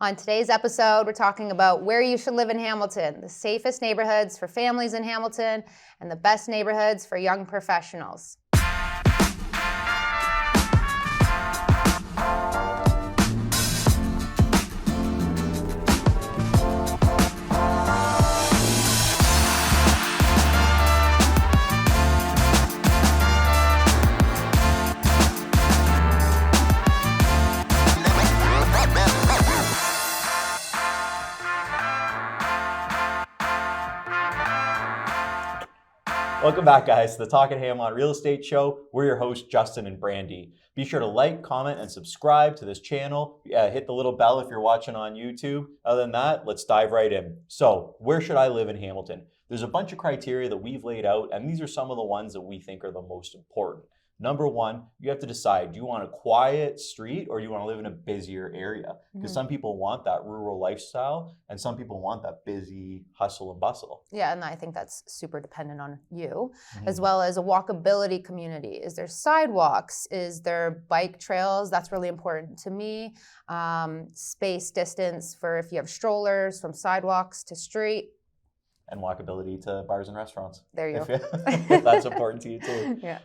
On today's episode, we're talking about where you should live in Hamilton, the safest neighborhoods for families in Hamilton, and the best neighborhoods for young professionals. Welcome back, guys, to the Talking Ham on Real Estate Show. We're your hosts, Justin and Brandy. Be sure to like, comment, and subscribe to this channel. Hit the little bell if you're watching on YouTube. Other than that, let's dive right in. So, where should I live in Hamilton? There's a bunch of criteria that we've laid out, and these are some of the ones that we think are the most important. Number one, you have to decide, do you want a quiet street or do you want to live in a busier area? Because some people want that rural lifestyle and some people want that busy hustle and bustle. Yeah, and I think that's super dependent on you, as well as a walkability community. Is there sidewalks? Is there bike trails? That's really important to me. Space distance for if you have strollers from sidewalks to street. And walkability to bars and restaurants. There you go. If that's important to you too. Yeah.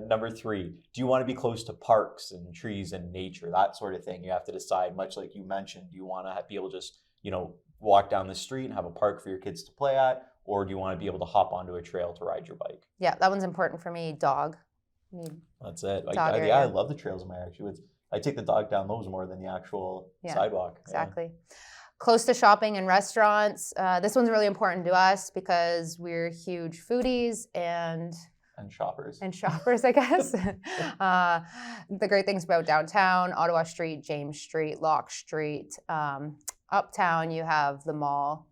Number three, do you want to be close to parks and trees and nature, that sort of thing? You have to decide, much like you mentioned, do you want to be able to just, walk down the street and have a park for your kids to play at? Or do you want to be able to hop onto a trail to ride your bike? Yeah, that one's important for me. Dog. That's it. I love the trails in my area. I take the dog down those more than the actual sidewalk. Exactly. Yeah. Close to shopping and restaurants. This one's really important to us because we're huge foodies and shoppers. I guess. The great things about downtown, Ottawa Street, James Street, Locke Street. Uptown, you have the mall,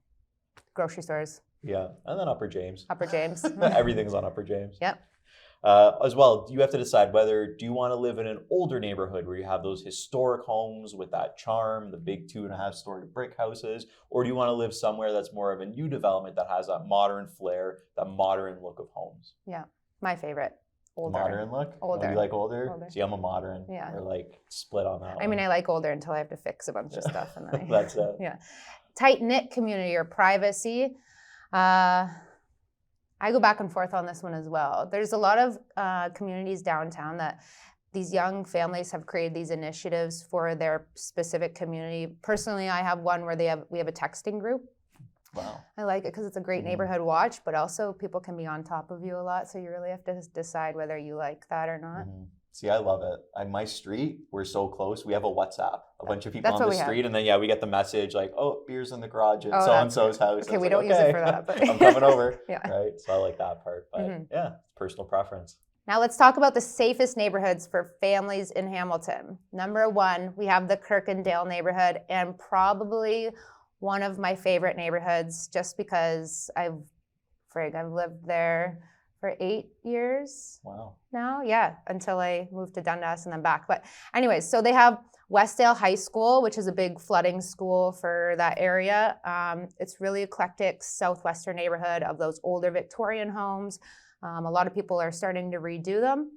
grocery stores. Yeah, and then Upper James. Everything's on Upper James. Yep. As well, you have to decide whether do you want to live in an older neighborhood where you have those historic homes with that charm, the big 2.5-story brick houses, or do you want to live somewhere that's more of a new development that has that modern flair, that modern look of homes? Yeah, my favorite. Older. Modern look? Older. Oh, you like older? See, I'm a modern. Yeah. We're like split on that one. I mean, I like older until I have to fix a bunch of stuff. And then That's it. Yeah. Tight-knit community or privacy. I go back and forth on this one as well. There's a lot of communities downtown that these young families have created these initiatives for their specific community. Personally, I have one where we have a texting group. Wow. I like it because it's a great neighborhood watch, but also people can be on top of you a lot, so you really have to decide whether you like that or not. See, I love it. On my street, we're so close. We have a WhatsApp. A bunch of people That's on the street, and then we get the message like, "Oh, beer's in the garage at so-and-so's house." Okay, we don't use it for that, but I'm coming over. Yeah. Right. So I like that part. But yeah, it's personal preference. Now let's talk about the safest neighborhoods for families in Hamilton. Number one, we have the Kirkendale neighborhood, and probably one of my favorite neighborhoods, just because I've lived there for 8 years. Wow. Now, yeah, until I moved to Dundas and then back. But anyways, so they have Westdale High School, which is a big flooding school for that area. It's really eclectic southwestern neighborhood of those older Victorian homes. A lot of people are starting to redo them,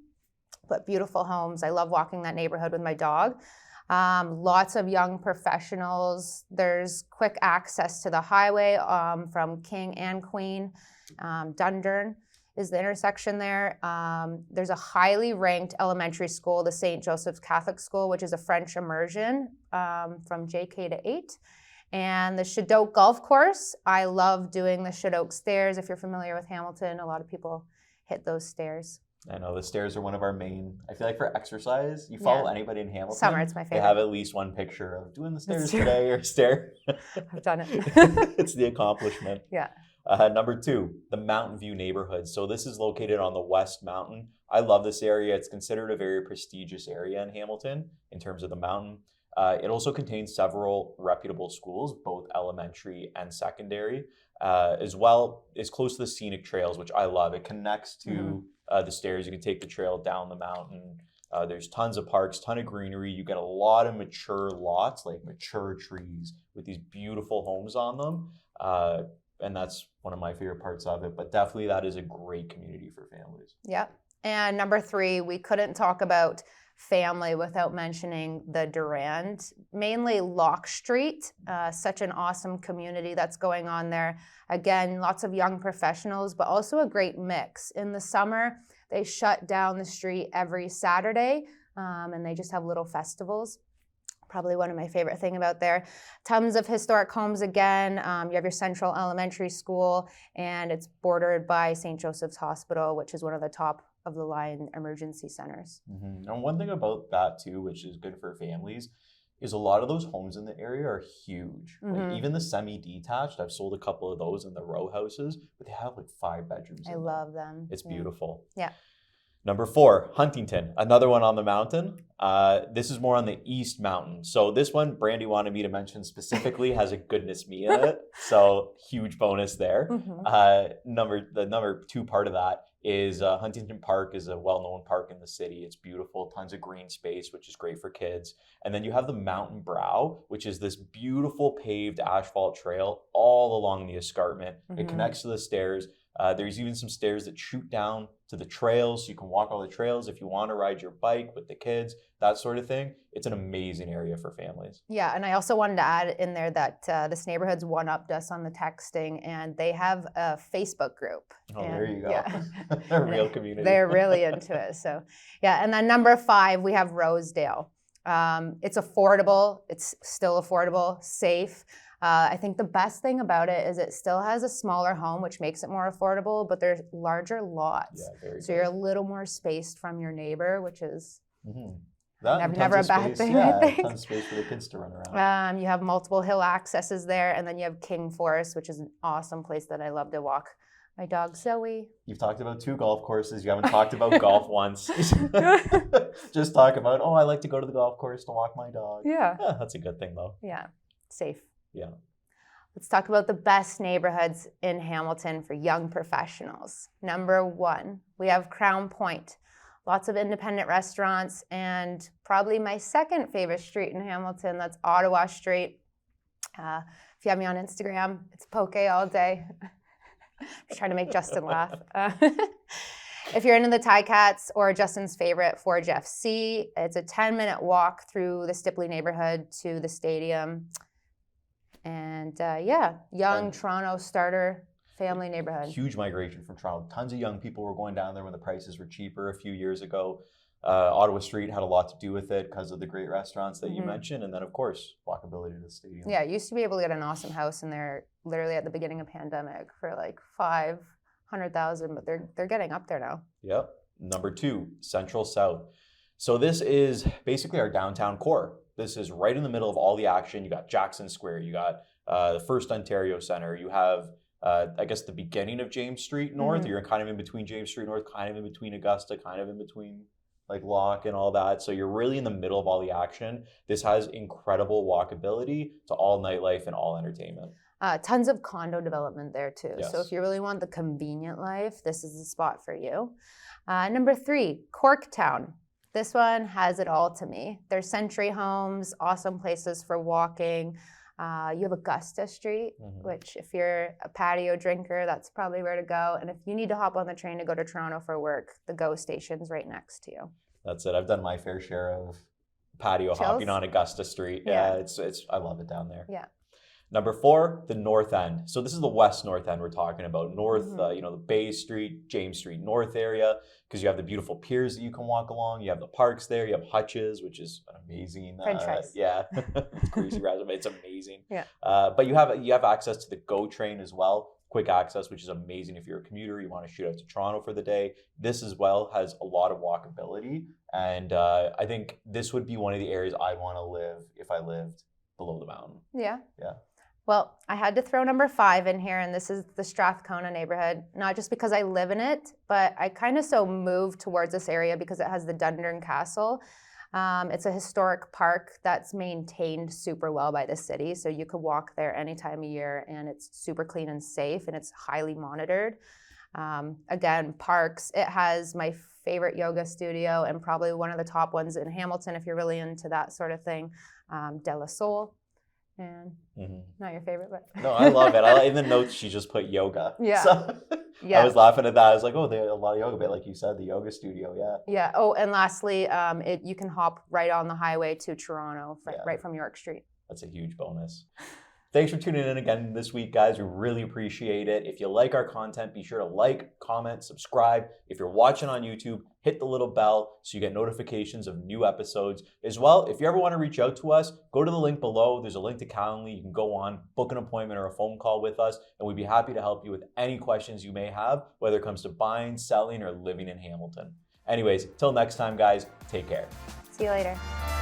but beautiful homes. I love walking that neighborhood with my dog. Lots of young professionals. There's quick access to the highway from King and Queen. Dundurn is the intersection there. There's a highly ranked elementary school, the St. Joseph's Catholic School, which is a French immersion from JK to 8. And the Shadoke Golf Course. I love doing the Shadoke Stairs. If you're familiar with Hamilton, a lot of people hit those stairs. I know the stairs are one of our main, I feel like for exercise, you follow anybody in Hamilton. Summer, it's my favorite. They have at least one picture of doing the stairs today or stair. I've done it. It's the accomplishment. Yeah. Number two, the Mountain View neighborhood. So this is located on the West Mountain. I love this area. It's considered a very prestigious area in Hamilton in terms of the mountain. It also contains several reputable schools, both elementary and secondary, as well. It's close to the scenic trails, which I love. It connects to the stairs. You can take the trail down the mountain. There's tons of parks, ton of greenery. You get a lot of mature lots, like mature trees with these beautiful homes on them. And that's one of my favorite parts of it. But definitely that is a great community for families. Yeah. And number 3, we couldn't talk about family without mentioning the Durand, mainly Lock Street, such an awesome community that's going on there. Again, lots of young professionals, but also a great mix. In the summer, they shut down the street every Saturday, and they just have little festivals. Probably one of my favorite thing about there. Tons of historic homes again. You have your Central Elementary School, and it's bordered by St. Joseph's Hospital, which is one of the top of the line emergency centers. And one thing about that too, which is good for families, is a lot of those homes in the area are huge. Like even the semi-detached, I've sold a couple of those in the row houses, but they have like 5 bedrooms. I love them. It's beautiful. Yeah. Number 4, Huntington, another one on the mountain. This is more on the East Mountain. So this one, Brandy wanted me to mention specifically, has a goodness me in it. So huge bonus there. The number 2 part of that is Huntington Park is a well-known park in the city. It's beautiful, tons of green space, which is great for kids. And then you have the Mountain Brow, which is this beautiful paved asphalt trail all along the escarpment. It connects to the stairs. There's even some stairs that shoot down to the trails, so you can walk all the trails if you want to ride your bike with the kids, that sort of thing. It's an amazing area for families. Yeah, and I also wanted to add in there that this neighborhood's one-upped us on the texting, and they have a Facebook group. Oh, and, there you go. Yeah. They're a real community. They're really into it. So, yeah, and then number 5, we have Rosedale. It's affordable. It's still affordable, safe. I think the best thing about it is it still has a smaller home, which makes it more affordable, but there's larger lots. Yeah, very so good. you're a little more spaced from your neighbor, which is never a bad thing. Yeah, I think. tons of space for the kids to run around. You have multiple hill accesses there, and then you have King Forest, which is an awesome place that I love to walk my dog Zoe. You've talked about 2 golf courses. You haven't talked about golf once. Just talk about, I like to go to the golf course to walk my dog. Yeah. That's a good thing, though. Yeah, safe. Yeah. Let's talk about the best neighborhoods in Hamilton for young professionals. Number 1, we have Crown Point. Lots of independent restaurants, and probably my second favorite street in Hamilton, that's Ottawa Street. If you have me on Instagram, it's poke all day. I'm just trying to make Justin laugh. If you're into the Ticats or Justin's favorite, Forge FC, it's a 10-minute walk through the Stipley neighborhood to the stadium. And young Toronto starter family neighborhood. Huge migration from Toronto. Tons of young people were going down there when the prices were cheaper a few years ago. Ottawa Street had a lot to do with it because of the great restaurants that you mentioned. And then, of course, walkability to the stadium. Yeah, you used to be able to get an awesome house in there literally at the beginning of pandemic for like $500,000, but they're getting up there now. Yep. Number 2, Central South. So this is basically our downtown core. This is right in the middle of all the action. You got Jackson Square. You got the First Ontario Centre. You have, I guess, the beginning of James Street North. You're kind of in between James Street North, kind of in between Augusta, kind of in between like Locke and all that. So you're really in the middle of all the action. This has incredible walkability to all nightlife and all entertainment. Tons of condo development there too. Yes. So if you really want the convenient life, this is the spot for you. Number 3, Cork Town. This one has it all to me. There's century homes, awesome places for walking. You have Augusta Street, which if you're a patio drinker, that's probably where to go. And if you need to hop on the train to go to Toronto for work, the GO station's right next to you. That's it. I've done my fair share of patio hopping on Augusta Street. Yeah. It's I love it down there. Yeah. Number 4, the North End. So this is the West North End we're talking about. North, the Bay Street, James Street North area, because you have the beautiful piers that you can walk along. You have the parks there. You have Hutch's, which is an amazing. French fries. Yeah, it's crazy resume. It's amazing. Yeah. But you have access to the GO train as well. Quick access, which is amazing if you're a commuter, you want to shoot out to Toronto for the day. This as well has a lot of walkability, and I think this would be one of the areas I'd want to live if I lived below the mountain. Yeah. Yeah. Well, I had to throw number 5 in here, and this is the Strathcona neighborhood, not just because I live in it, but I kind of moved towards this area because it has the Dundurn Castle. It's a historic park that's maintained super well by the city, so you could walk there any time of year, and it's super clean and safe, and it's highly monitored. Again, parks, it has my favorite yoga studio and probably one of the top ones in Hamilton if you're really into that sort of thing, De La Soul. And Mm-hmm. not your favorite, but No, I love it. In the notes, she just put yoga. Yeah. So yeah. I was laughing at that. I was like, oh, they have a lot of yoga, but like you said, the yoga studio, yeah. Yeah. Oh, and lastly, you can hop right on the highway to Toronto, Yeah. right from York Street. That's a huge bonus. Thanks for tuning in again this week, guys. We really appreciate it. If you like our content, be sure to like, comment, subscribe. If you're watching on YouTube, hit the little bell so you get notifications of new episodes. As well, if you ever want to reach out to us, go to the link below. There's a link to Calendly. You can go on, book an appointment or a phone call with us, and we'd be happy to help you with any questions you may have, whether it comes to buying, selling, or living in Hamilton. Anyways, till next time, guys, take care. See you later.